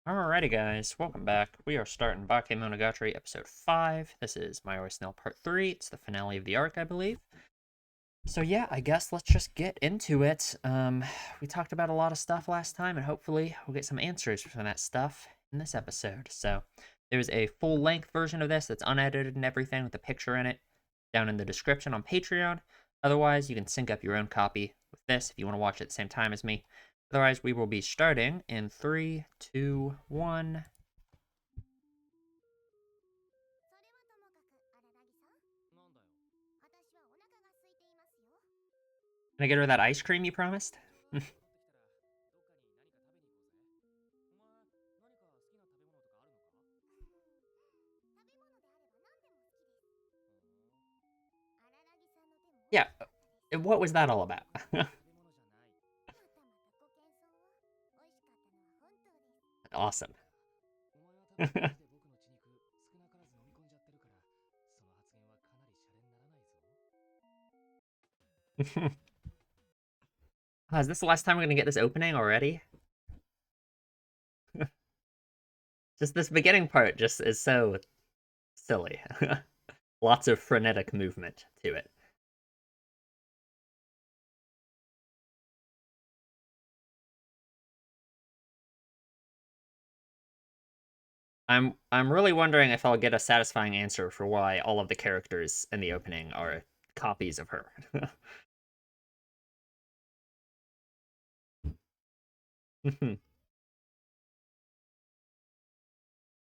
Alrighty guys, welcome back. We are starting Bakemonogatari episode 5. This is Mayoi Snail part 3. It's the finale of the arc, I believe. So yeah, I guess let's just get into it. We talked about a lot of stuff last time, and hopefully we'll get some answers from that stuff in this episode. So there's a full-length version of this that's unedited and everything with a picture in it down in the description on Patreon. Otherwise, you can sync up your own copy with this if you want to watch it at the same time as me. Otherwise, we will be starting in 3, 2, 1. Can I get her that ice cream you promised? Yeah, what was that all about? Awesome. Is this the last time we're gonna get this opening already? Just this beginning part just is so silly. Lots of frenetic movement to it. I'm really wondering if I'll get a satisfying answer for why all of the characters in the opening are copies of her.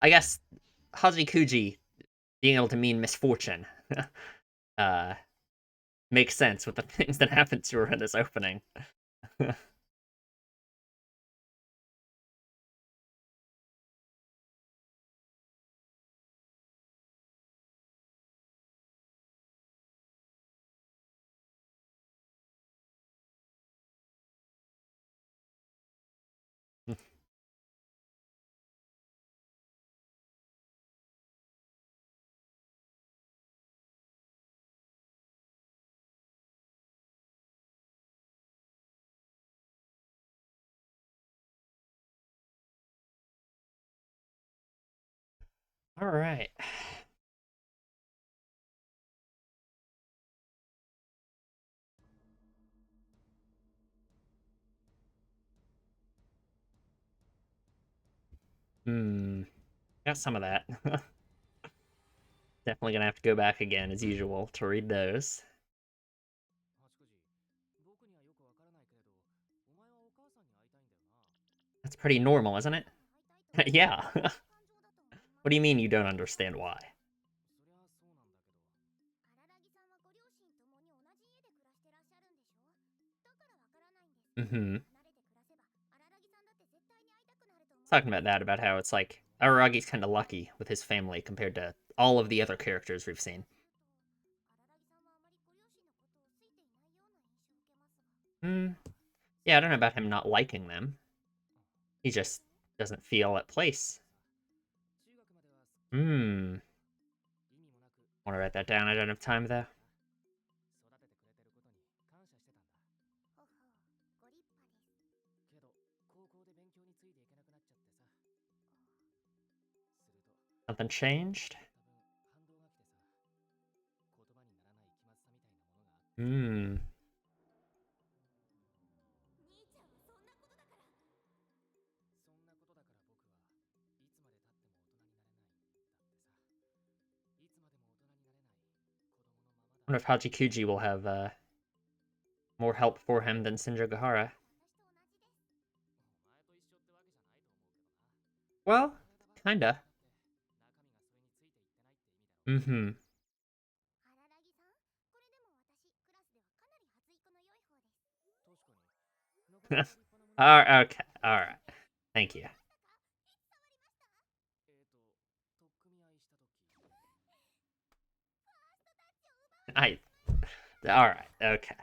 I guess Hajikuji being able to mean misfortune uh, makes sense with the things that happened to her in this opening. All right. Got some of that. Definitely gonna have to go back again as usual to read those. That's pretty normal, isn't it? Yeah. What do you mean you don't understand why? Mm-hmm. Talking about that, about how it's like Araragi's kind of lucky with his family compared to all of the other characters we've seen. Hmm. Yeah, I don't know about him not liking them. He just doesn't feel at place. Hmm. Want to write that down? I don't have time though. Something changed? Hmm. I wonder if Hachikuji will have more help for him than Shinjogahara. Well, kinda. Mm-hmm. Okay. All right. Thank you. I. All right. Okay.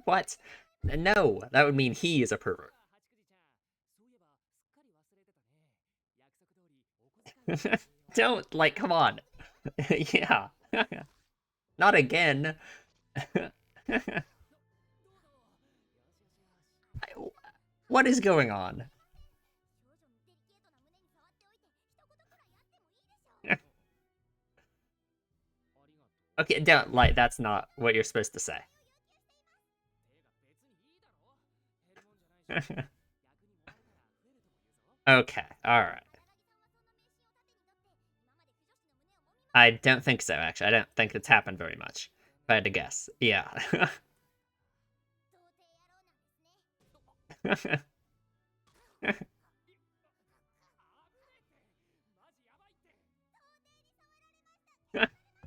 What? No, that would mean he is a pervert. Don't like. Come on. Yeah. Not again. What is going on? Okay, don't, like, that's not what you're supposed to say. Okay, alright. I don't think so, actually. I don't think it's happened very much, if I had to guess. Yeah.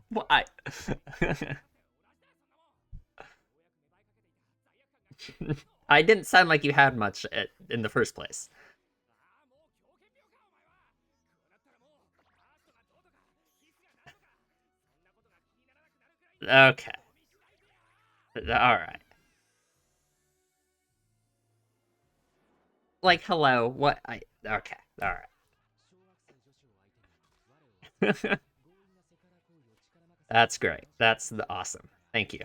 Why? I didn't sound like you had much in the first place. Okay. Alright. Like, hello, what? Okay, alright. That's great. That's awesome. Thank you.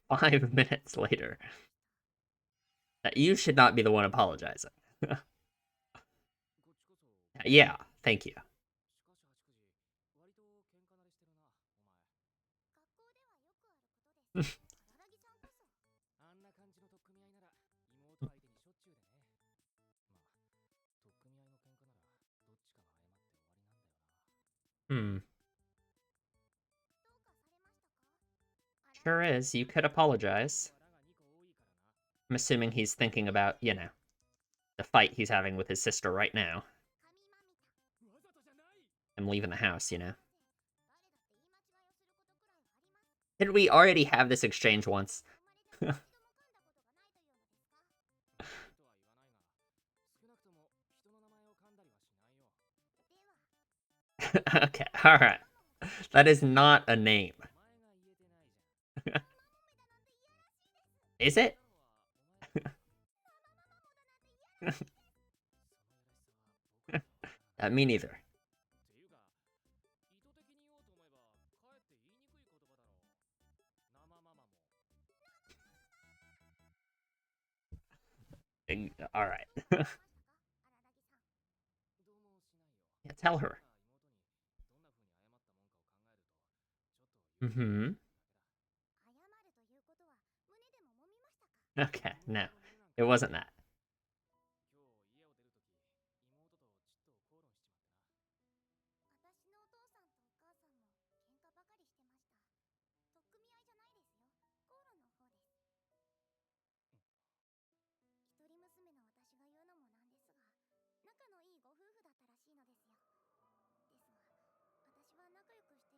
5 minutes later. You should not be the one apologizing. Yeah, thank you. Hmm. Sure is. You could apologize. I'm assuming he's thinking about, you know, the fight he's having with his sister right now. I'm leaving the house, you know. Did we already have this exchange once? Okay, alright. That is not a name. Is it? Me neither. Alright. Yeah, tell her. Mm-hmm. Okay, no. It wasn't that.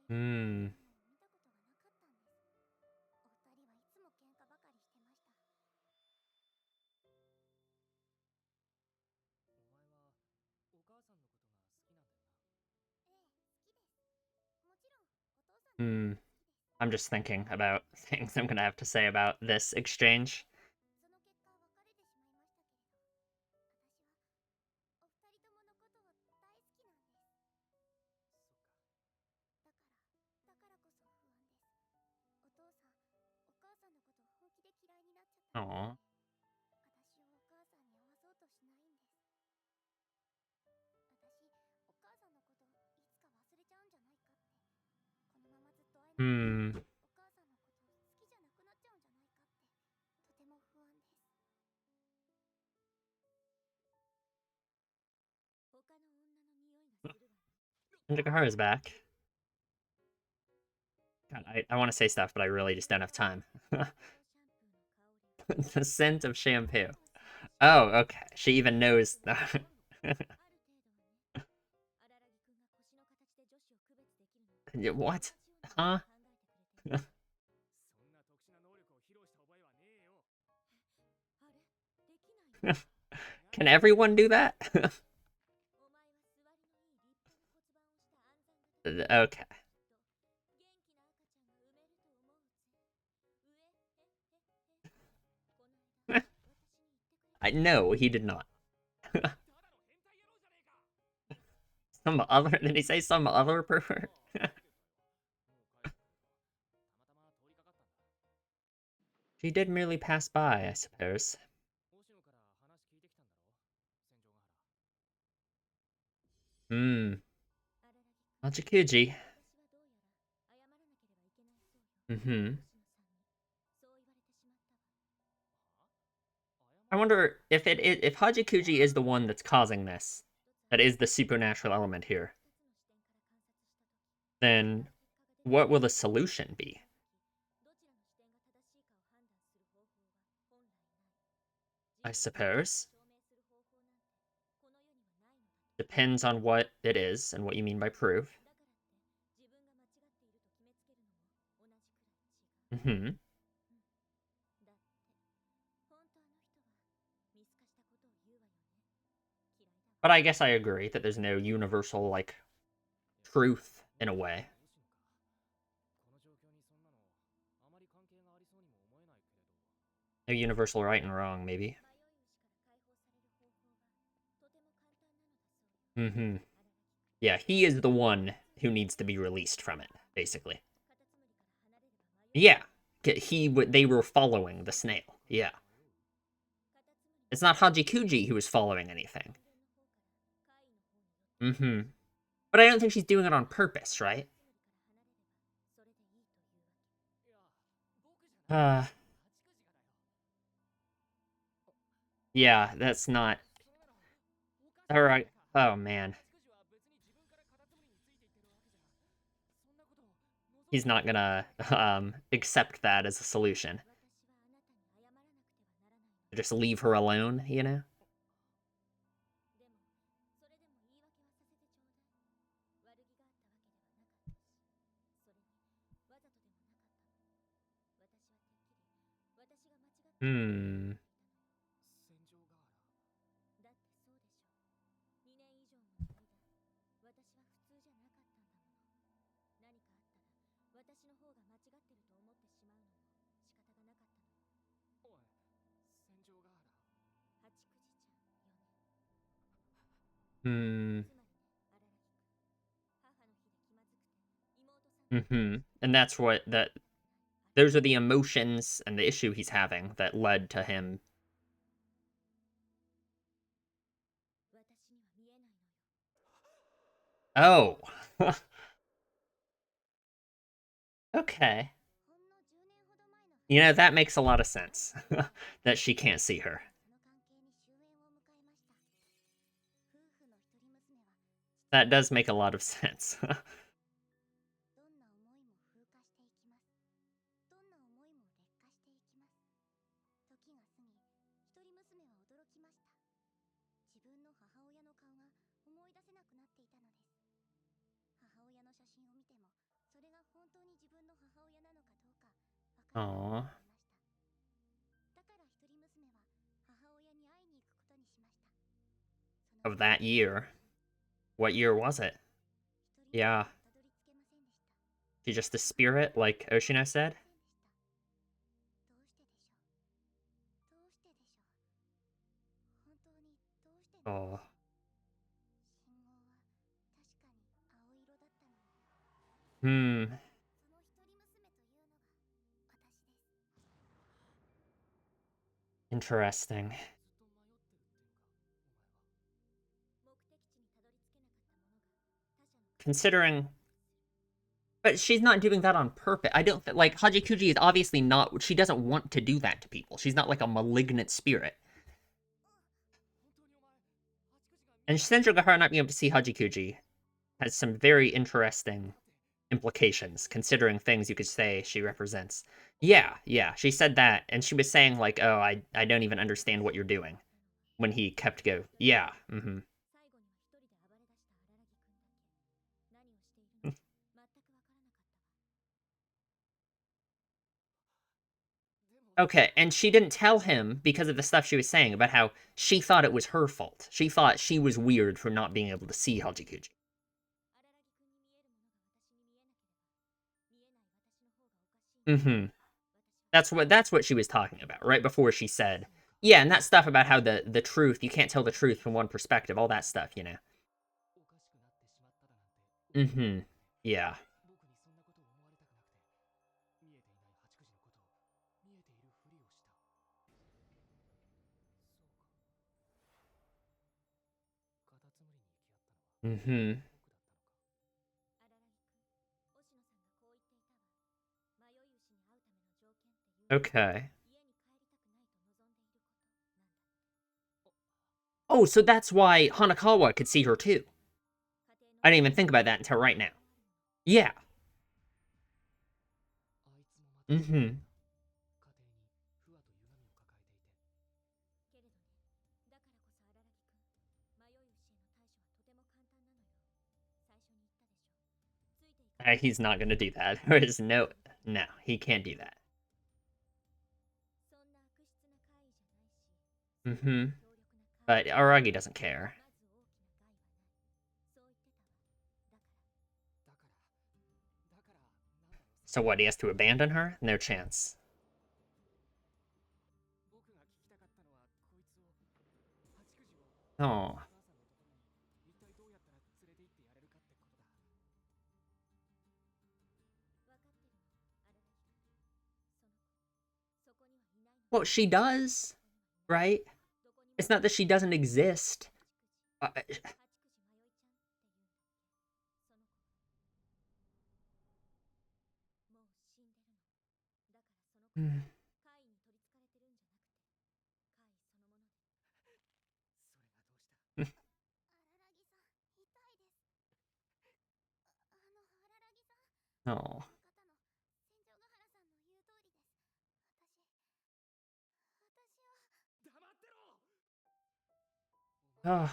Hmm. Hmm. I'm just thinking about things I'm gonna have to say about this exchange. Aw. Hmm. Indikahara's back. God, I want to say stuff, but I really just don't have time. The scent of shampoo. Oh, okay. She even knows. What? Huh? Can everyone do that? Okay. No, he did not. Some other? Did he say some other pervert? She did merely pass by, I suppose. Hmm. Hachikuji. Mm-hmm. I wonder if Hachikuji is the one that's causing this, that is the supernatural element here, then what will the solution be? I suppose. Depends on what it is and what you mean by proof. Mm-hmm. But I guess I agree that there's no universal, like, truth in a way. No universal right and wrong, maybe. Mm-hmm. Yeah, he is the one who needs to be released from it, basically. Yeah, they were following the snail. Yeah, it's not Hajikuji who was following anything. Mm-hmm. But I don't think she's doing it on purpose, right? Uh, yeah, that's not. All right. Oh man, he's not gonna accept that as a solution. Just leave her alone, you know? Hmm. Hmm. Mm-hmm. And that's what that. Those are the emotions and the issue he's having that led to him. Oh. Okay. You know, that makes a lot of sense. That she can't see her. That does make a lot of sense. Aw. Of that year. What year was it? Yeah. She just a spirit, like Oshino said? Oh. Hmm. Interesting. Considering. But she's not doing that on purpose. I don't like Hajikuji is obviously not. She doesn't want to do that to people. She's not like a malignant spirit. And Senjo Gahara not being able to see Hajikuji has some very interesting implications, considering things you could say she represents. Yeah, yeah, she said that, and she was saying like, "Oh, I don't even understand what you're doing." When he kept go, yeah, mm-hmm. Okay, and she didn't tell him because of the stuff she was saying about how she thought it was her fault. She thought she was weird for not being able to see Hajikuji. Mm-hmm. That's what she was talking about right before she said, yeah, and that stuff about how the truth you can't tell the truth from one perspective, all that stuff, you know. Mm-hmm. Yeah. Mm-hmm. Okay. Oh, so that's why Hanakawa could see her too. I didn't even think about that until right now. Yeah. Mm-hmm. He's not gonna do that. There is no, he can't do that. Mm-hmm. But Aragi doesn't care. So what, he has to abandon her? No chance. Oh. Well, she does, right? It's not that she doesn't exist. Uh, oh. Oh.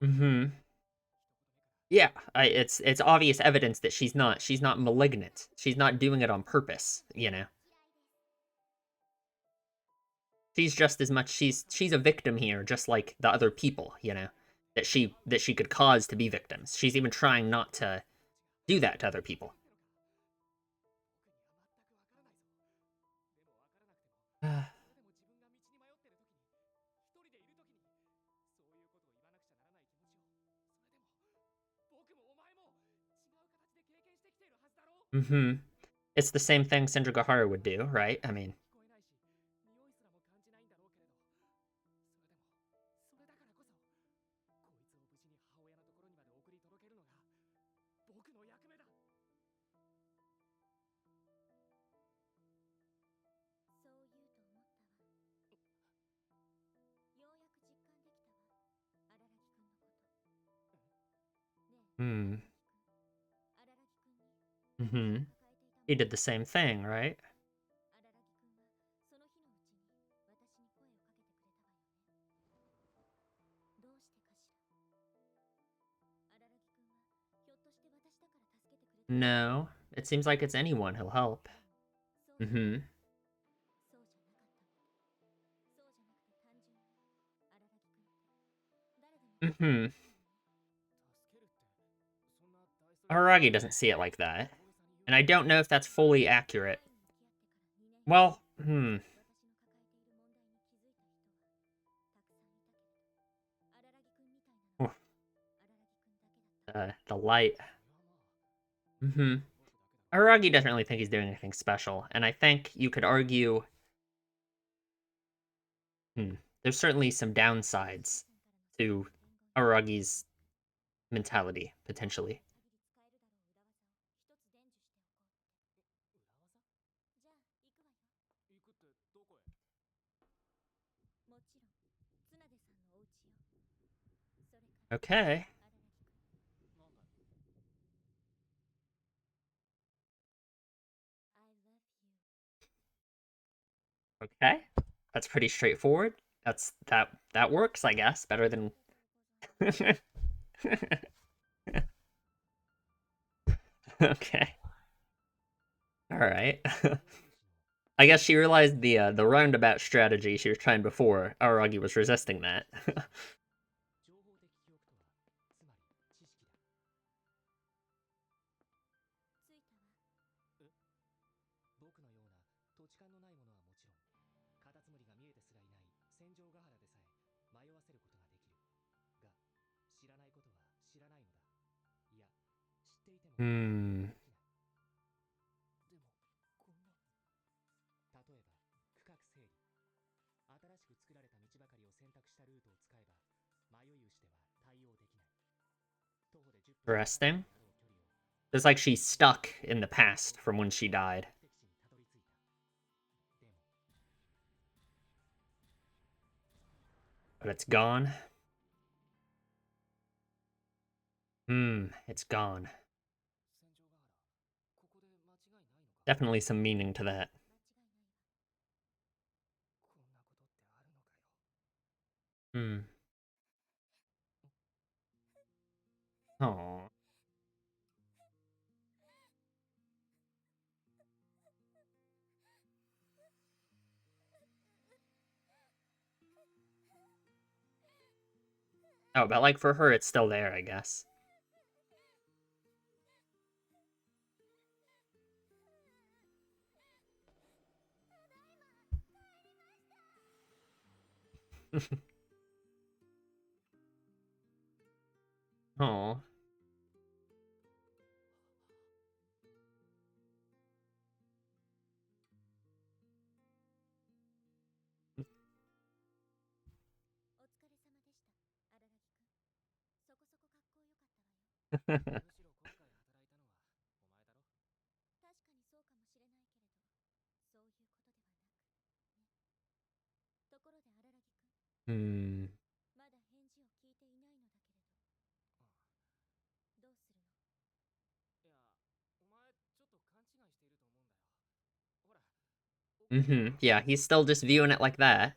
Mm-hmm. Yeah, it's obvious evidence that she's not malignant. She's not doing it on purpose, you know. She's just as much she's a victim here, just like the other people, you know, that she could cause to be victims. She's even trying not to do that to other people. Mm-hmm. It's the same thing Sindra would do, right? I mean, hmm. Mm-hmm. He did the same thing, right? No. It seems like it's anyone who'll help. Mm-hmm. Mm-hmm. Haragi doesn't see it like that. And I don't know if that's fully accurate. Well, the light. Mm-hmm. Aragi doesn't really think he's doing anything special, and I think you could argue, there's certainly some downsides to Aragi's mentality, potentially. Okay. Okay. That's pretty straightforward. That works, I guess, better than Okay. All right. I guess she realized the roundabout strategy she was trying before. Aragi was resisting that. Hmm. Interesting. It's like she's stuck in the past from when she died. But it's gone. It's gone. Definitely some meaning to that. Hmm. Oh. Oh, but like for her, it's still there, I guess. Oh. Hmm. Yeah, he's still just viewing it like that.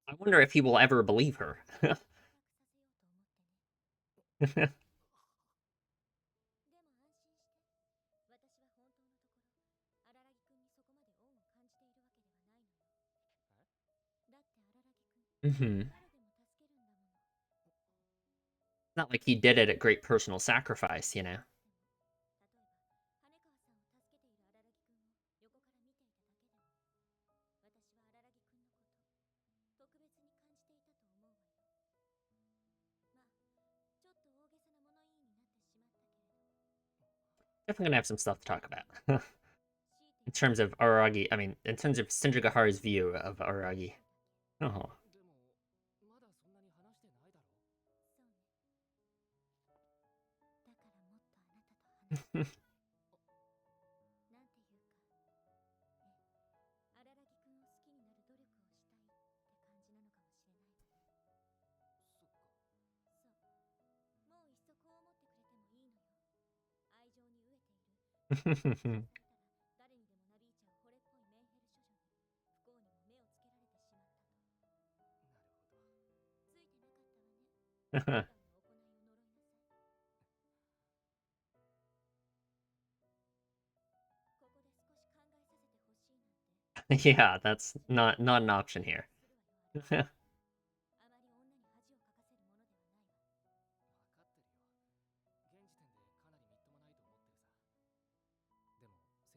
I wonder if he will ever believe her. Not like he did it at great personal sacrifice, you know? Definitely gonna have some stuff to talk about. In terms of Aragi, I mean, in terms of Senjugaharu's view of Aragi. Oh. Yeah, that's not an option here.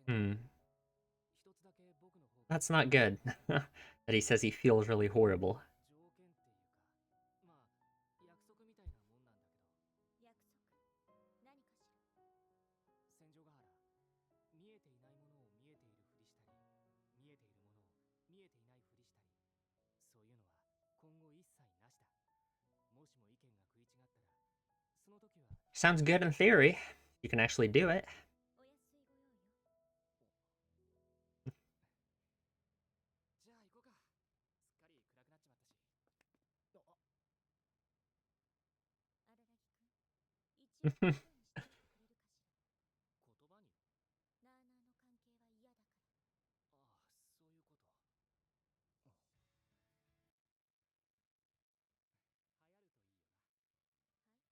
Hmm. That's not good. That he says he feels really horrible. Sounds good in theory. You can actually do it.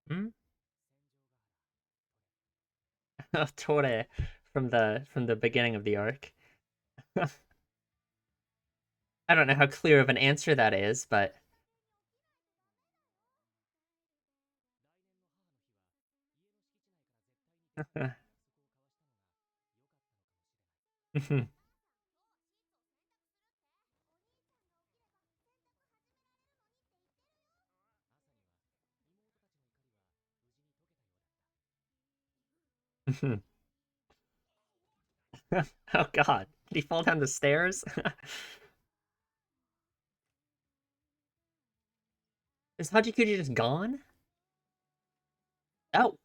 Hmm? Tore from the beginning of the arc. I don't know how clear of an answer that is, but oh god, did he fall down the stairs? Is Hachikuji just gone? Oh.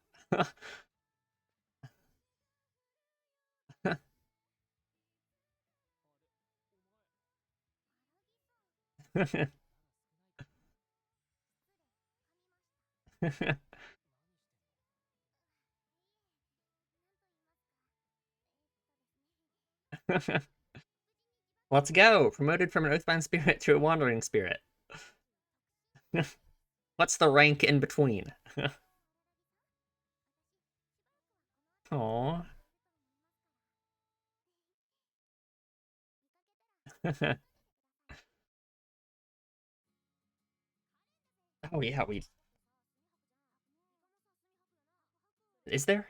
Let's go! Promoted from an Oathbound spirit to a wandering spirit. What's the rank in between? Aww. Oh yeah, we... Is there?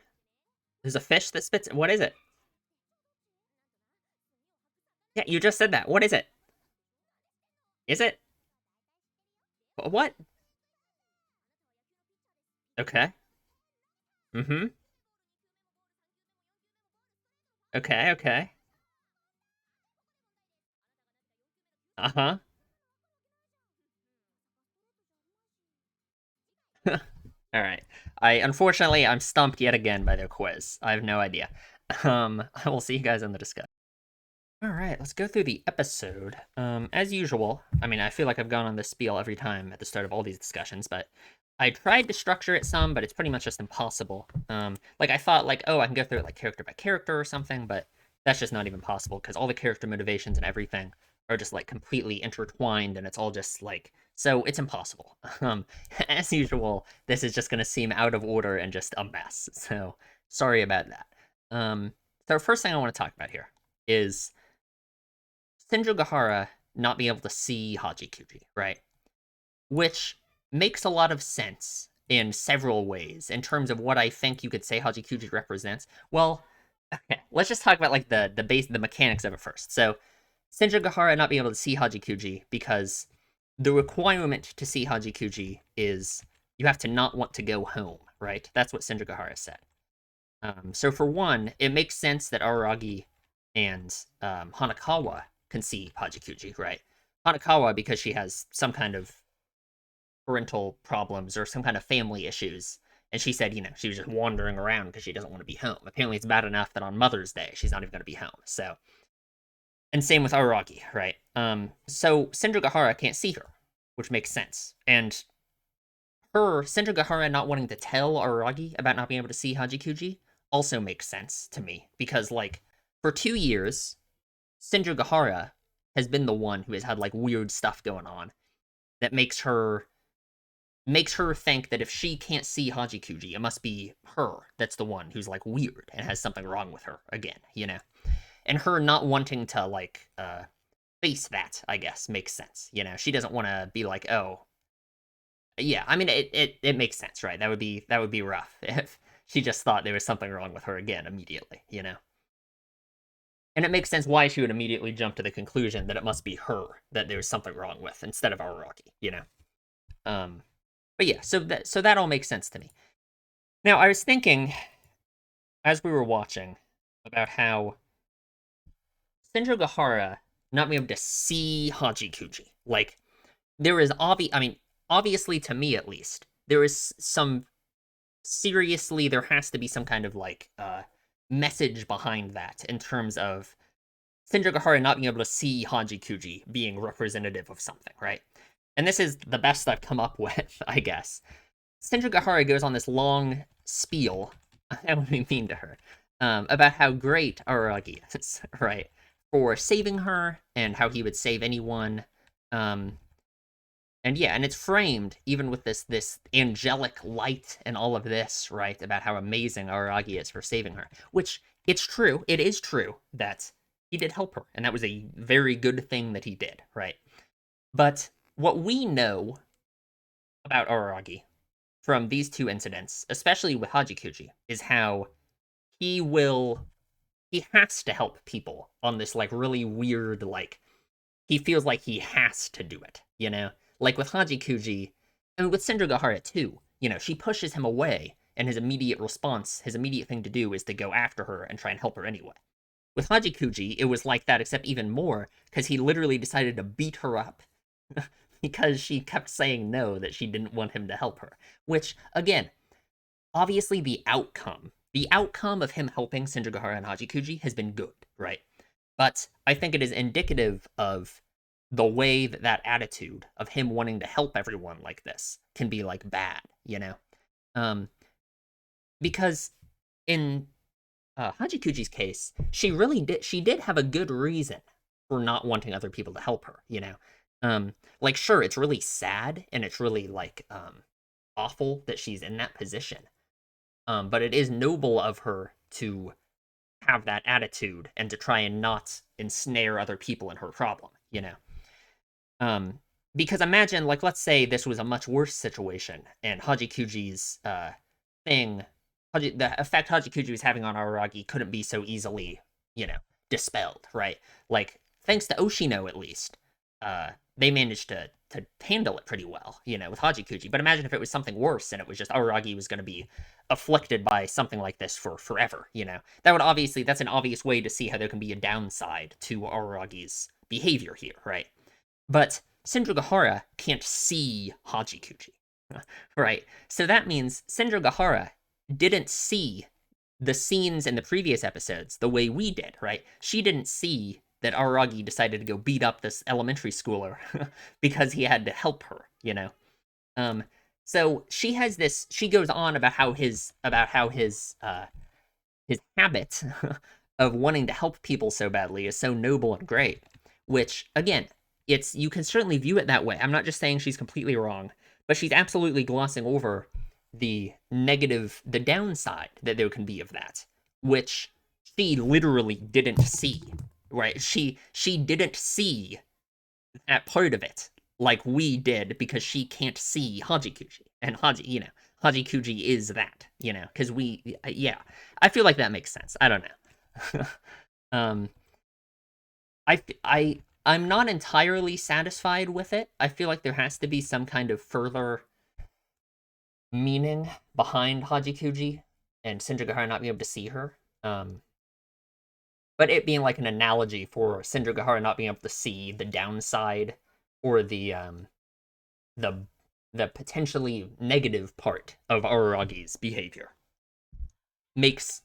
There's a fish that spits... What is it? Yeah, you just said that. What is it? Is it? What? Okay. Mm-hmm. Okay, okay. Uh-huh. All right. Unfortunately, I'm stumped yet again by their quiz. I have no idea. I will see you guys in the discussion. All right, let's go through the episode. As usual, I mean, I feel like I've gone on this spiel every time at the start of all these discussions, but I tried to structure it some, but it's pretty much just impossible. Like I thought, like, oh, I can go through it like character by character or something, but that's just not even possible because all the character motivations and everything are just like completely intertwined, and it's all just like so it's impossible. As usual, this is just gonna seem out of order and just a mess. So sorry about that. So first thing I want to talk about here is Senjugahara not being able to see Hachikuji, right? Which makes a lot of sense in several ways in terms of what I think you could say Hachikuji represents. Well, okay, let's just talk about like the mechanics of it first. So Senjugahara not being able to see Hachikuji because the requirement to see Hachikuji is you have to not want to go home, right? That's what Senjugahara said. So for one, it makes sense that Araragi and Hanakawa can see Hachikuji, right? Hanakawa because she has some kind of parental problems or some kind of family issues. And she said, she was just wandering around because she doesn't want to be home. Apparently, it's bad enough that on Mother's Day, she's not even going to be home. So, and same with Araragi, right? So Senjugahara can't see her, which makes sense. And Senjugahara not wanting to tell Araragi about not being able to see Hachikuji also makes sense to me because, like, for 2 years, Senjugahara has been the one who has had like weird stuff going on that makes her think that if she can't see Hachikuji, it must be her that's the one who's like weird and has something wrong with her again. And her not wanting to like face that, I guess, makes sense. She doesn't want to be like, oh, yeah. I mean, it makes sense, right? That would be rough if she just thought there was something wrong with her again immediately. And it makes sense why she would immediately jump to the conclusion that it must be her that there's something wrong with instead of Araragi. Um, but yeah, so that all makes sense to me. Now, I was thinking as we were watching about how Senjugahara not being able to see Hachikuji. Like, there is obviously to me at least, there is there has to be some kind of like message behind that in terms of Senjugahara not being able to see Hachikuji being representative of something, right? And this is the best I've come up with, I guess. Senjugahara goes on this long spiel, I would be mean to her, about how great Araragi is, right? For saving her, and how he would save anyone. And yeah, and it's framed even with this angelic light and all of this, right? About how amazing Araragi is for saving her. Which, it's true, it is true that he did help her, and that was a very good thing that he did, right? But what we know about Araragi from these two incidents, especially with Hachikuji, is how he has to help people on this like really weird, like, he feels like he has to do it. Like with Hachikuji, and with Senjugahara too, she pushes him away, and his immediate thing to do is to go after her and try and help her anyway. With Hachikuji, it was like that, except even more, because he literally decided to beat her up because she kept saying no, that she didn't want him to help her. Which, again, obviously the outcome of him helping Senjugahara and Hachikuji has been good, right? But I think it is indicative of the way that that attitude of him wanting to help everyone like this can be like bad, you know? Um, because in Hachikuji's case, she did have a good reason for not wanting other people to help her, you know? Like, sure, it's really sad and it's really like awful that she's in that position. But it is noble of her to have that attitude and to try and not ensnare other people in her problem, you know? Um, because imagine, like, let's say this was a much worse situation, and Hajikuji's thing, the effect Hajikuji was having on Araragi couldn't be so easily, you know, dispelled, right? Like, thanks to Oshino, at least, they managed to handle it pretty well, you know, with Hajikuji. But imagine if it was something worse and it was just Araragi was going to be afflicted by something like this for forever, you know? That's an obvious way to see how there can be a downside to Araragi's behavior here, right? But Senjugahara can't see Hachikuji, right? So that means Senjugahara didn't see the scenes in the previous episodes the way we did, right? She didn't see that Aragi decided to go beat up this elementary schooler because he had to help her, you know? Um, so she goes on about his habit of wanting to help people so badly is so noble and great, which again, you can certainly view it that way. I'm not just saying she's completely wrong, but she's absolutely glossing over the downside that there can be of that, which she literally didn't see, right? She didn't see that part of it like we did because she can't see Hajikuji. And Hajikuji is that, you know, because yeah, I feel like that makes sense. I don't know. um, I'm not entirely satisfied with it. I feel like there has to be some kind of further meaning behind Hajikuji and Senjugahara not being able to see her. But it being like an analogy for Senjugahara not being able to see the downside or the the potentially negative part of Araragi's behavior makes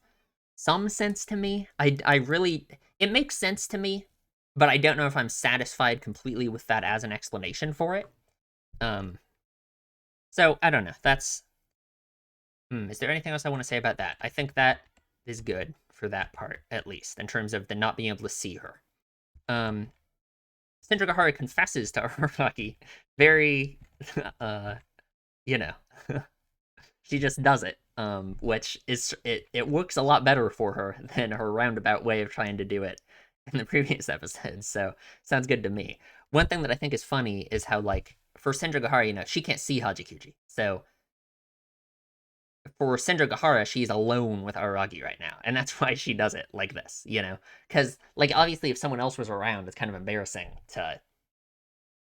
some sense to me. I really it makes sense to me, but I don't know if I'm satisfied completely with that as an explanation for it. Um, so I don't know. Is there anything else I want to say about that? I think that is good for that part, at least, in terms of the not being able to see her. Um, Senjugahara confesses to Araragi very, uh, you know, she just does it, which it works a lot better for her than her roundabout way of trying to do it in the previous episodes. So sounds good to me. One thing that I think is funny is how, like, for Senjugahara, you know, she can't see Hajikuji, so for Senjugahara, she's alone with Aragi right now, and that's why she does it like this, you know? Because, like, obviously, if someone else was around, it's kind of embarrassing to,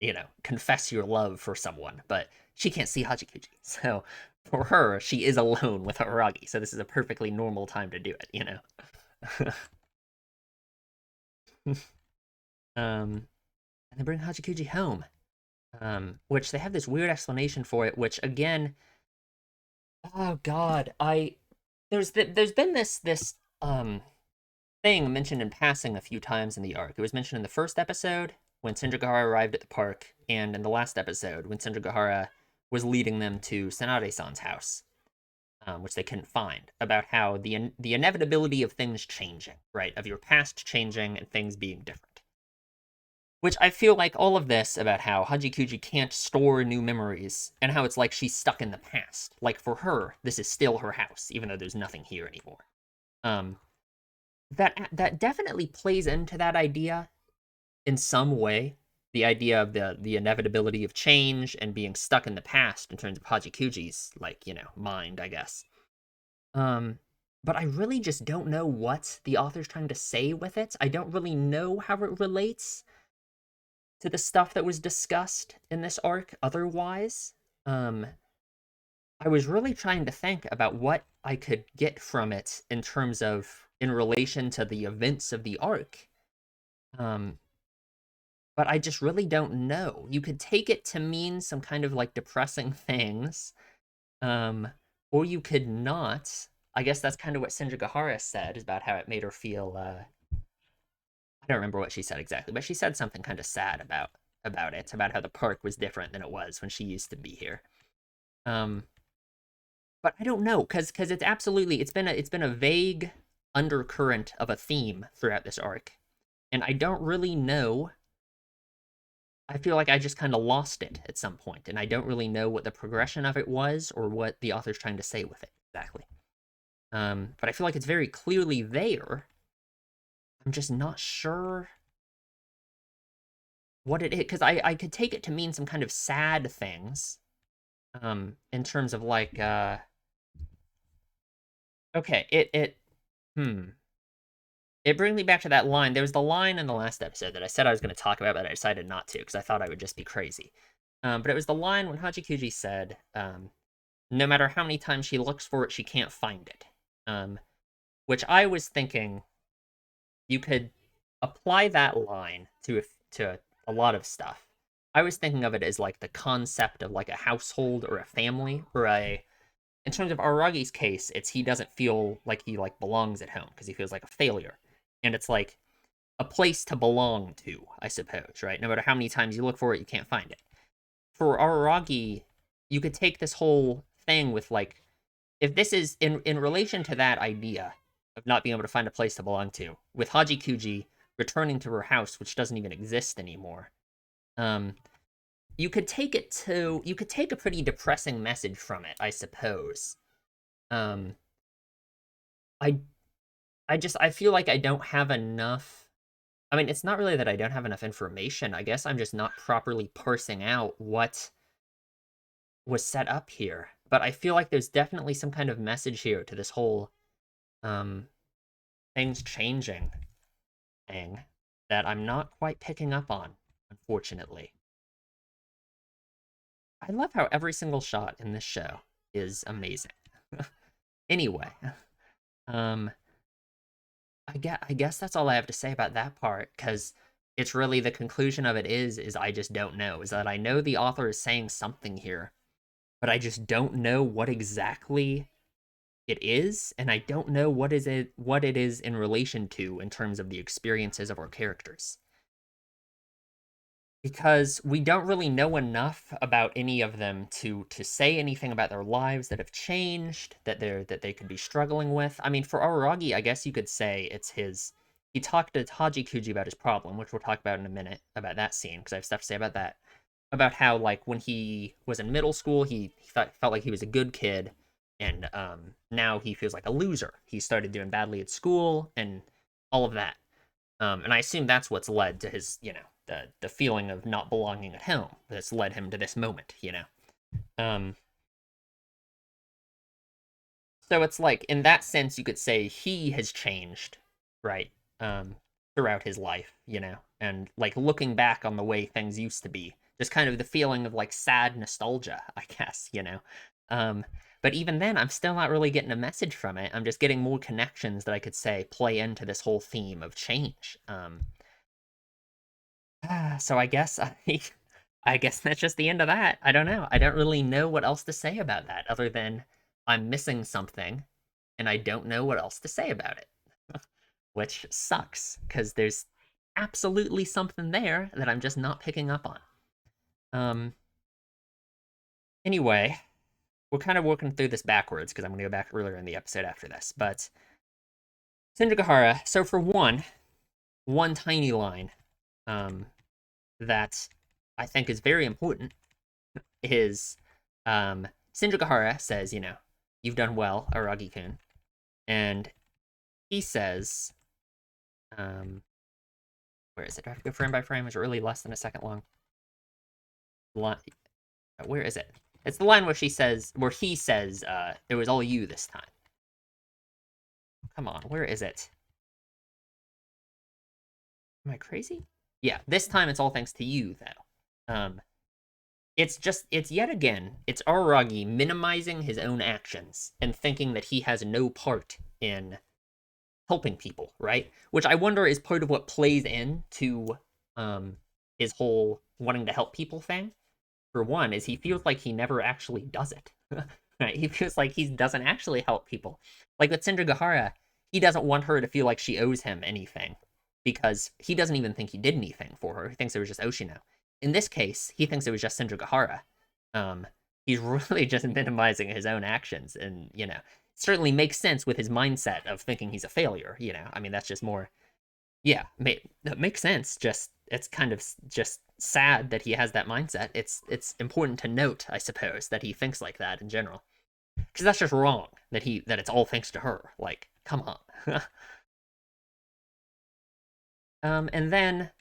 you know, confess your love for someone, but she can't see Hachikuji. So, for her, she is alone with Aragi, so this is a perfectly normal time to do it, you know? And they bring Hachikuji home, which they have this weird explanation for it, which, again, oh god, there's been this thing mentioned in passing a few times in the arc. It was mentioned in the first episode when Senjugahara arrived at the park, and in the last episode when Senjugahara was leading them to Sanade-san's house, which they couldn't find, about how the inevitability of things changing, right? Of your past changing and things being different. Which I feel like all of this about how Hajikuji can't store new memories, and how it's like she's stuck in the past. Like, for her, this is still her house, even though there's nothing here anymore. Um, that definitely plays into that idea in some way. The idea of the inevitability of change and being stuck in the past in terms of Hajikuji's, like, you know, mind, I guess. Um, but I really just don't know what the author's trying to say with it. I don't really know how it relates to the stuff that was discussed in this arc otherwise. Um, I was really trying to think about what I could get from it in terms of in relation to the events of the arc. Um, but I just really don't know. You could take it to mean some kind of like depressing things, um, or you could not. I guess that's kind of what Senjugahara said, is about how it made her feel. I don't remember what she said exactly, but she said something kind of sad about it, about how the park was different than it was when she used to be here. Um, but I don't know, because it's been a vague undercurrent of a theme throughout this arc, and I don't really know. I feel like I just kind of lost it at some point, and I don't really know what the progression of it was or what the author's trying to say with it exactly. But I feel like it's very clearly there. I'm just not sure what it is, because I could take it to mean some kind of sad things, in terms of like, okay, hmm. It brings me back to that line. There was the line in the last episode that I said I was going to talk about, but I decided not to because I thought I would just be crazy. But it was the line when Hachikuji said, no matter how many times she looks for it, she can't find it. Which I was thinking you could apply that line to a lot of stuff. I was thinking of it as like the concept of like a household or a family, or a in terms of Aragi's case, it's he doesn't feel like he like belongs at home because he feels like a failure. And it's like a place to belong to, I suppose, right? No matter how many times you look for it, you can't find it. For Araragi, you could take this whole thing with like, if this is in relation to that idea of not being able to find a place to belong to, with Hajikuji returning to her house, which doesn't even exist anymore. Um, you could take a pretty depressing message from it, I suppose. Um, I I feel like I don't have enough. I mean, it's not really that I don't have enough information. I guess I'm just not properly parsing out what was set up here. But I feel like there's definitely some kind of message here to this whole um things changing thing that I'm not quite picking up on, unfortunately. I love how every single shot in this show is amazing. Anyway, um I guess that's all I have to say about that part, because it's really the conclusion of it is I just don't know. Is that I know the author is saying something here, but I just don't know what exactly it is, and I don't know what it is in relation to in terms of the experiences of our characters. Because we don't really know enough about any of them to say anything about their lives that have changed, that they could be struggling with. I mean, for Araragi, I guess you could say it's his. He talked to Hajikuji about his problem, which we'll talk about in a minute about that scene because I have stuff to say about that. About how like when he was in middle school, felt like he was a good kid, and now he feels like a loser. He started doing badly at school and all of that. And I assume that's what's led to his, the feeling of not belonging at home. That's led him to this moment. Um, so it's like in that sense, you could say he has changed, right? Um, Throughout his life, and like looking back on the way things used to be, just kind of the feeling of like sad nostalgia, I guess. Um, but even then, I'm still not really getting a message from it. I'm just getting more connections that I could say play into this whole theme of change. So I guess that's just the end of that. I don't know. I don't really know what else to say about that other than I'm missing something and I don't know what else to say about it, which sucks because there's absolutely something there that I'm just not picking up on. Um anyway, we're kind of working through this backwards because I'm going to go back earlier in the episode after this. But Senjugahara, so for one tiny line um that I think is very important is Shinjogahara says, you've done well, Aragi-kun. And he says, um, where is it? Do I have to go frame by frame? Is it really less than a second long? Where is it? It's the line where he says, it was all you this time. Come on, where is it? Am I crazy? Yeah, this time it's all thanks to you, though. It's yet again, it's Araragi minimizing his own actions and thinking that he has no part in helping people, right? Which I wonder is part of what plays into um his whole wanting to help people thing, for one, is he feels like he never actually does it. Right? He feels like he doesn't actually help people. Like with Sindrigahara, he doesn't want her to feel like she owes him anything because he doesn't even think he did anything for her. He thinks it was just Oshino. In this case, he thinks it was just Sindrigahara. Um, he's really just minimizing his own actions, and certainly makes sense with his mindset of thinking he's a failure. I mean, that's just more, yeah, that makes sense. Just it's kind of just sad that he has that mindset. It's important to note, I suppose, that he thinks like that in general, because that's just wrong. That it's all thanks to her. Like, come on. And then,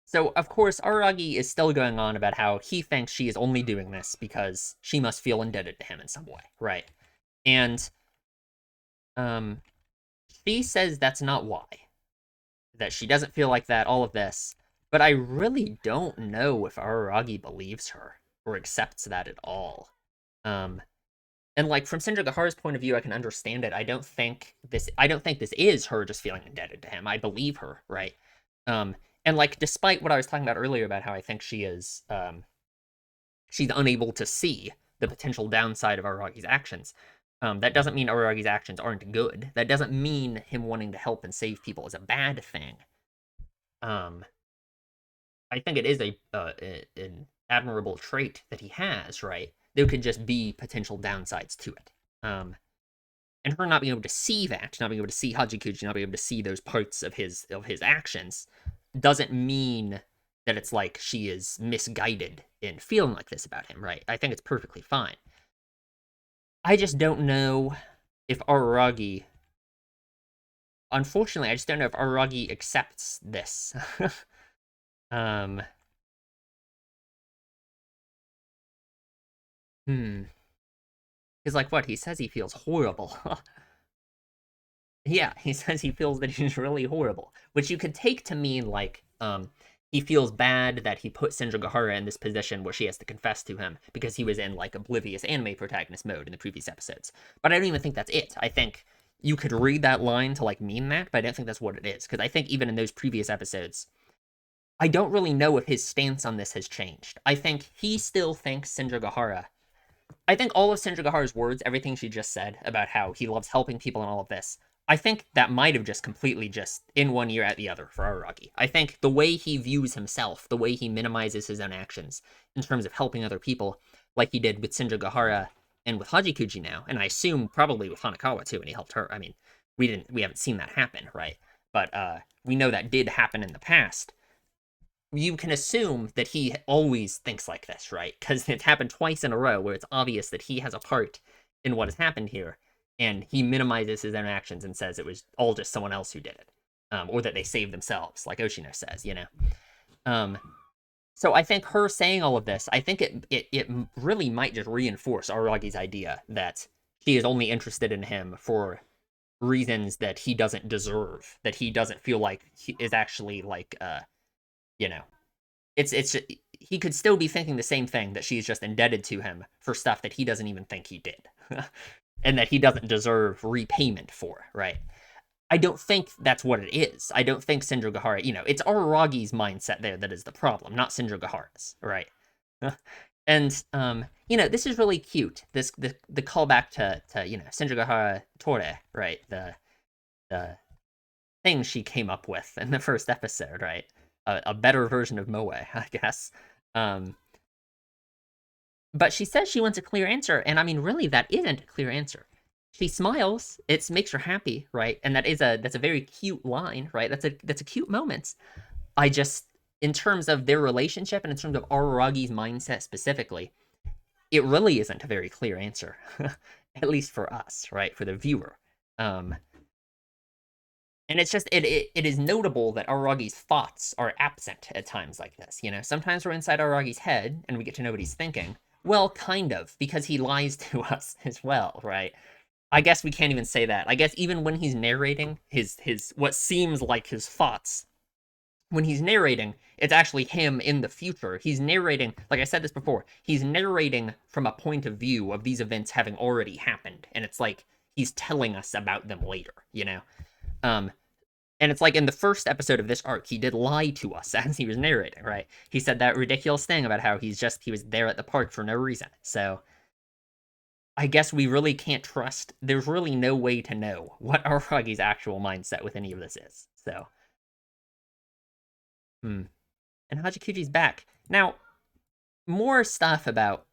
so of course, Aragi is still going on about how he thinks she is only doing this because she must feel indebted to him in some way, right? And um, she says that's not why. That she doesn't feel like that, all of this. But I really don't know if Araragi believes her or accepts that at all. Um, and like from Sindrigahara's point of view, I can understand it. I don't think this is her just feeling indebted to him. I believe her, right? Um, and like despite what I was talking about earlier about how I think she's unable to see the potential downside of Aragi's actions. That doesn't mean Aragi's actions aren't good. That doesn't mean him wanting to help and save people is a bad thing. Um, I think it is an admirable trait that he has, right? There could just be potential downsides to it. And her not being able to see that, not being able to see Hajikuji, not being able to see those parts of his actions, doesn't mean that it's like she is misguided in feeling like this about him, right? I think it's perfectly fine. I just don't know if Araragi. Unfortunately, I just don't know if Araragi accepts this. um. Hmm. Because like what he says, he feels horrible. Yeah, he says he feels that he's really horrible, which you could take to mean like he feels bad that he put Sindrigahara in this position where she has to confess to him because he was in like oblivious anime protagonist mode in the previous episodes. But I don't even think that's it. I think you could read that line to like mean that, but I don't think that's what it is because I think even in those previous episodes, I don't really know if his stance on this has changed. I think he still thinks Sindrigahara. I think all of Sindrigahara's words, everything she just said about how he loves helping people and all of this, I think that might have just completely just in one ear at the other for Araragi. I think the way he views himself, the way he minimizes his own actions in terms of helping other people, like he did with Sindrigahara and with Hajikuji now, and I assume probably with Hanakawa too, and he helped her. I mean, we haven't seen that happen, right? But we know that did happen in the past. You can assume that he always thinks like this, right? Because it's happened twice in a row where it's obvious that he has a part in what has happened here, and he minimizes his own actions and says it was all just someone else who did it, or that they saved themselves, like Oshino says. Um, so I think her saying all of this, I think it really might just reinforce Aragi's idea that she is only interested in him for reasons that he doesn't deserve, that he doesn't feel like he is actually like you know it's he could still be thinking the same thing, that she's just indebted to him for stuff that he doesn't even think he did. And that he doesn't deserve repayment for, right? I don't think that's what it is. I don't think Sindrigahara, it's Araragi's mindset there that is the problem, not Sindrigahara's, right? And this is really cute. The callback to Sindrigahara Tore, right? The thing she came up with in the first episode, right? A better version of Moe, I guess. Um, but she says she wants a clear answer, and I mean, really, that isn't a clear answer. She smiles; it makes her happy, right? And that's a very cute line, right? That's a cute moment. I just, in terms of their relationship and in terms of Araragi's mindset specifically, it really isn't a very clear answer, at least for us, right? For the viewer. Um, and it's just it is notable that Aragi's thoughts are absent at times like this. Sometimes we're inside Aragi's head and we get to know what he's thinking. Well, kind of, because he lies to us as well, right? I guess we can't even say that. I guess even when he's narrating his what seems like his thoughts, when he's narrating, it's actually him in the future. He's narrating, like I said this before, he's narrating from a point of view of these events having already happened, and it's like he's telling us about them later. Um, And it's like in the first episode of this arc, he did lie to us as he was narrating, right? He said that ridiculous thing about how he was there at the park for no reason. So I guess we really can't trust. There's really no way to know what Aragi's actual mindset with any of this is. So, and Hachikuji's back now. More stuff about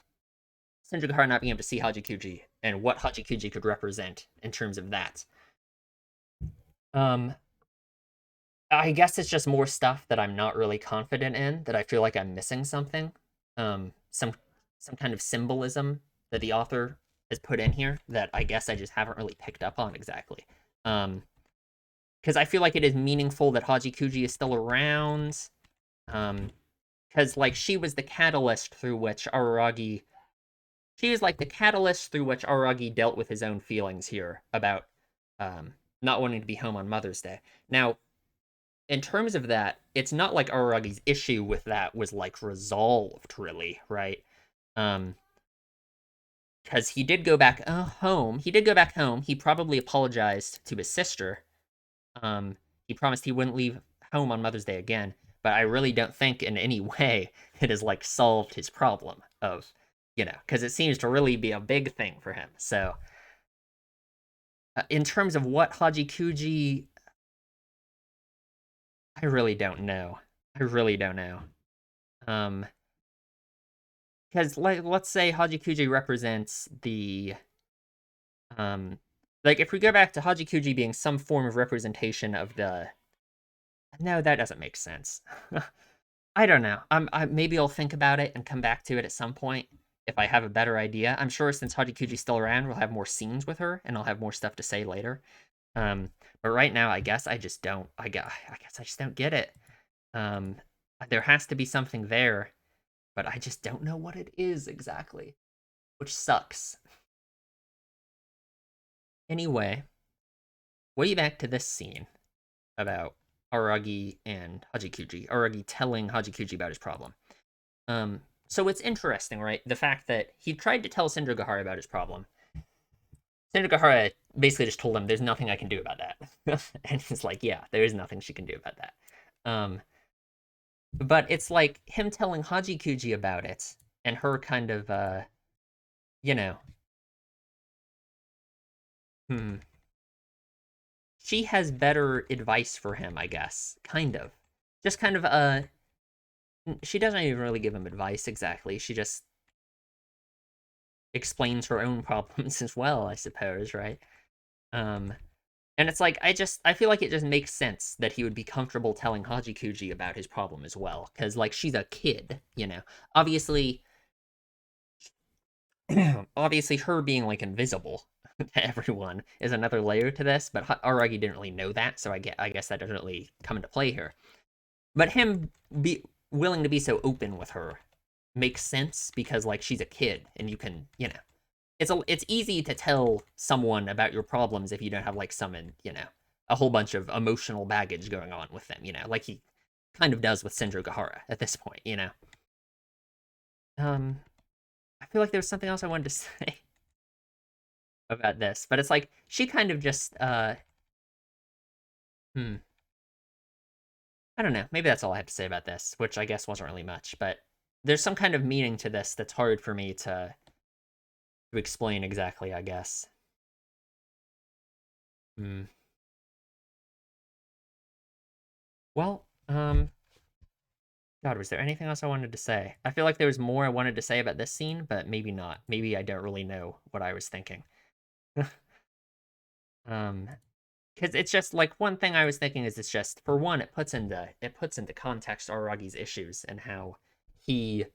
Shinjigahara not being able to see Hachikuji and what Hachikuji could represent in terms of that. Um, I guess it's just more stuff that I'm not really confident in, that I feel like I'm missing something. Some kind of symbolism that the author has put in here that I guess I just haven't really picked up on exactly. Because I feel like it is meaningful that Hachikuji is still around. Because like she was the catalyst through which Araragi, she was like the catalyst through which Araragi dealt with his own feelings here about not wanting to be home on Mother's Day. Now, in terms of that, it's not like Araragi's issue with that was like resolved, really, right? Because he did go back home. He did go back home. He probably apologized to his sister. He promised he wouldn't leave home on Mother's Day again. But I really don't think in any way it has like solved his problem of, because it seems to really be a big thing for him. So, in terms of what Hachikuji, I really don't know. I really don't know. Because like let's say Hachikuji represents the like if we go back to Hachikuji being some form of representation of the, no, that doesn't make sense. I don't know. Maybe I'll think about it and come back to it at some point if I have a better idea. I'm sure since Hachikuji's still around, we'll have more scenes with her and I'll have more stuff to say later. But right now, I guess I just don't. I guess I just don't get it. There has to be something there, but I just don't know what it is exactly, which sucks. Anyway, way back to this scene about Aragi and Hachikuji. Aragi telling Hachikuji about his problem. So it's interesting, right? The fact that he tried to tell Shinjigahara about his problem. Shinjigahara basically just told him, "There's nothing I can do about that," and he's like, "Yeah, there is nothing she can do about that." But it's like him telling Hachikuji about it, and her kind of, you know, hmm, she has better advice for him, I guess, kind of, just kind of, she doesn't even really give him advice exactly. She just explains her own problems as well, I suppose, right? Um, and it's like I feel like it just makes sense that he would be comfortable telling Hachikuji about his problem as well, because like she's a kid, Obviously, obviously, her being like invisible to everyone is another layer to this, but Aragi didn't really know that, so I guess that doesn't really come into play here. But him be willing to be so open with her makes sense because like she's a kid and you can, it's easy to tell someone about your problems if you don't have like a whole bunch of emotional baggage going on with them, like he kind of does with Shinjigahara at this point. I feel like there was something else I wanted to say about this, but it's like she kind of just hmm I don't know. Maybe that's all I have to say about this, which I guess wasn't really much, but there's some kind of meaning to this that's hard for me to explain exactly, I guess. Hmm. Well, God, was there anything else I wanted to say? I feel like there was more I wanted to say about this scene, but maybe not. Maybe I don't really know what I was thinking. um, because it's just like one thing I was thinking is it's just for one, it puts into context Aragi's issues and how he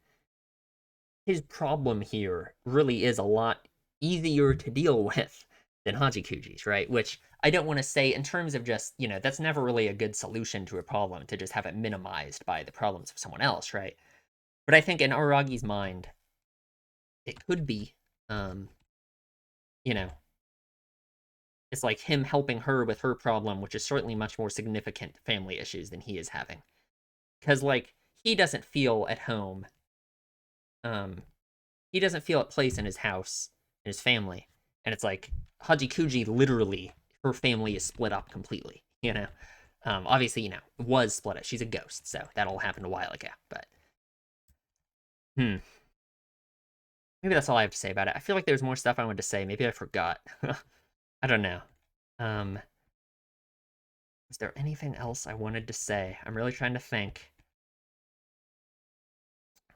his problem here really is a lot easier to deal with than Hachikuji's, right? Which I don't want to say in terms of just, that's never really a good solution to a problem to just have it minimized by the problems of someone else, right? But I think in Aragi's mind, it could be, um, you know, it's like him helping her with her problem, which is certainly much more significant family issues than he is having. Because, like, he doesn't feel at home. Um, he doesn't feel at place in his house, in his family. And it's like, Hachikuji literally, her family is split up completely, Obviously, was split up. She's a ghost, so that all happened a while ago. But hmm, maybe that's all I have to say about it. I feel like there's more stuff I wanted to say. Maybe I forgot. I don't know. Um, was there anything else I wanted to say? I'm really trying to think.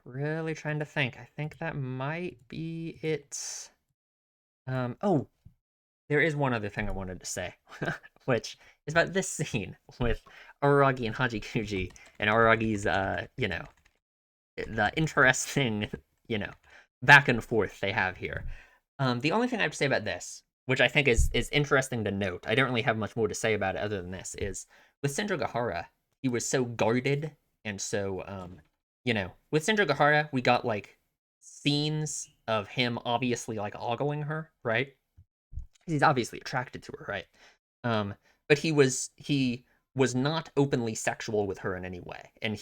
Really trying to think. I think that might be it. Oh, there is one other thing I wanted to say, which is about this scene with Araragi and Hachikuji, and Aragi's, the interesting, you know, back and forth they have here. The only thing I have to say about this, which I think is interesting to note, I don't really have much more to say about it other than this, is with Senjougahara, he was so guarded and so, with Senjougahara, we got like scenes of him obviously like ogling her, right? He's obviously attracted to her, right? Um, but he was not openly sexual with her in any way, and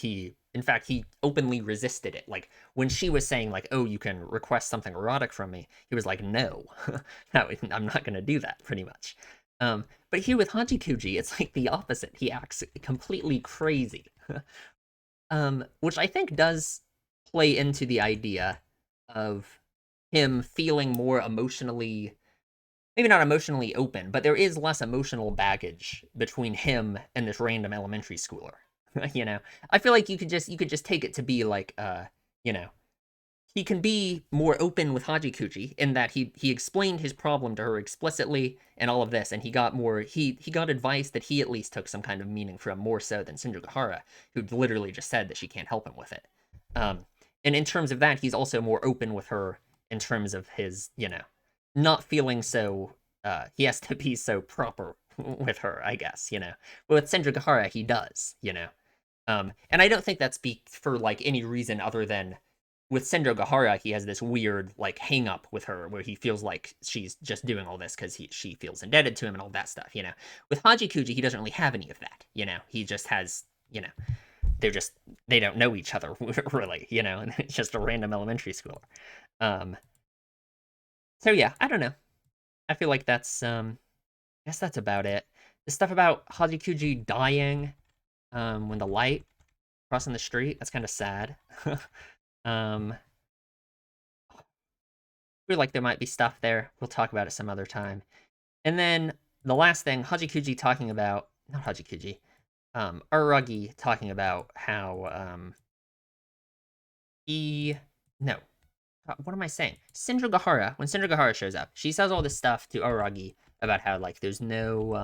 in fact, he openly resisted it. Like when she was saying, like, "Oh, you can request something erotic from me," he was like, "No, no, I'm not gonna do that." Pretty much. But here with Hachikuji, it's like the opposite. He acts completely crazy, which I think does play into the idea of him feeling more emotionally, maybe not emotionally open, but there is less emotional baggage between him and this random elementary schooler. you know, I feel like you could just take it to be like, you know, he can be more open with Hajikuji in that he explained his problem to her explicitly and all of this, and he got advice that he at least took some kind of meaning from, more so than Shinjogahara, who literally just said that she can't help him with it. Um, and in terms of that, he's also more open with her in terms of his, not feeling so, he has to be so proper with her, I guess. But with Senjogahara, he does. And I don't think that speaks for like any reason other than with Sendro Gahara, he has this weird like hang up with her where he feels like she's just doing all this because she feels indebted to him and all that stuff. With Hajikuji, he doesn't really have any of that. He just has, they don't know each other really, and it's just a random elementary schooler. Um, so yeah, I don't know. I feel like I guess that's about it. The stuff about Hajikuji dying, when the light crossing the street, that's kind of sad. um, feel like there might be stuff there. We'll talk about it some other time. And then the last thing, Hajikuji talking about, not Hajikuji, Araragi talking about how he, no, what am I saying? Sindra when Sindra shows up, she says all this stuff to Araragi about how like there's no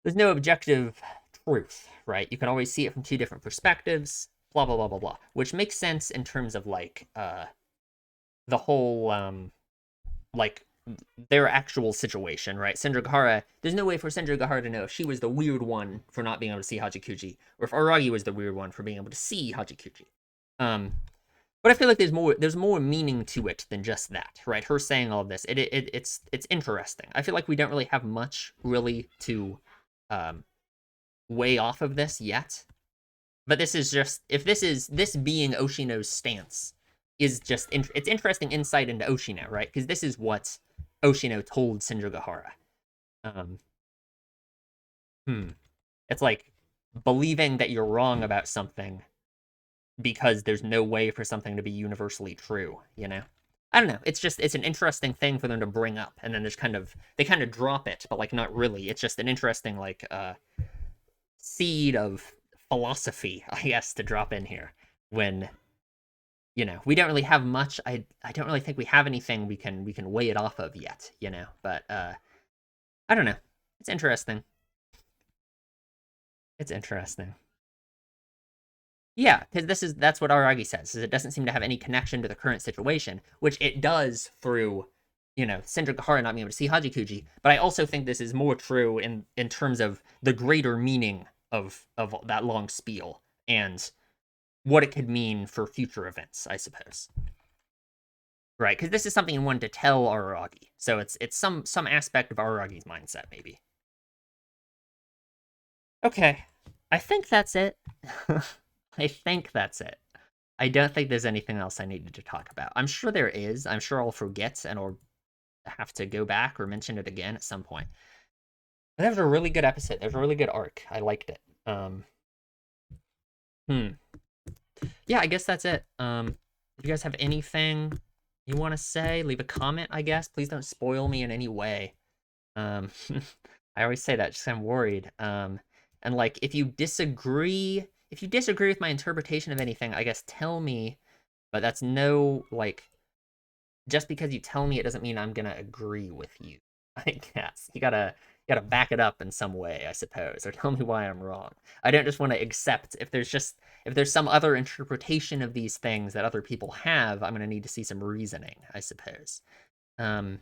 objective truth, right? You can always see it from two different perspectives, blah blah blah blah blah, which makes sense in terms of like the whole like their actual situation, right? Senjogahara, there's no way for Senjogahara to know if she was the weird one for not being able to see Hachikuji, or if Aragi was the weird one for being able to see Hachikuji. Um, but I feel like there's more meaning to it than just that, right? Her saying all of this, it's interesting. I feel like we don't really have much really to um, weigh off of this yet. But this is just, if this being Oshino's stance is just it's interesting insight into Oshino, right? Because this is what Oshino told Senjogahara. Um, hmm. It's like believing that you're wrong about something because there's no way for something to be universally true. I don't know. It's an interesting thing for them to bring up, and then they kind of drop it, but like not really. It's just an interesting like seed of philosophy, I guess, to drop in here when we don't really have much. I don't really think we have anything we can weigh it off of yet. But I don't know. It's interesting. It's interesting. Yeah, because that's what Aragi says. Is it doesn't seem to have any connection to the current situation, which it does through Sendra Gahara not being able to see Hajikuji. But I also think this is more true in terms of the greater meaning of that long spiel and what it could mean for future events, I suppose. Right, because this is something you wanted to tell Araragi, so it's some aspect of Araragi's mindset, maybe. Okay, I think that's it. I think that's it. I don't think there's anything else I needed to talk about. I'm sure there is. I'm sure I'll forget and I'll have to go back or mention it again at some point. That was a really good episode. That was a really good arc. I liked it. Hmm. Yeah, I guess that's it. If you guys have anything you want to say, leave a comment, I guess. Please don't spoil me in any way. Um, I always say that, just 'cause I'm worried. And like, if you disagree with my interpretation of anything, I guess tell me. But that's no like, just because you tell me it doesn't mean I'm gonna agree with you. I guess you gotta back it up in some way, I suppose, or tell me why I'm wrong. I don't just want to accept if there's some other interpretation of these things that other people have, I'm gonna need to see some reasoning, I suppose. Um,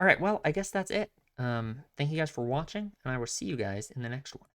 all right, well, I guess that's it. Thank you guys for watching, and I will see you guys in the next one.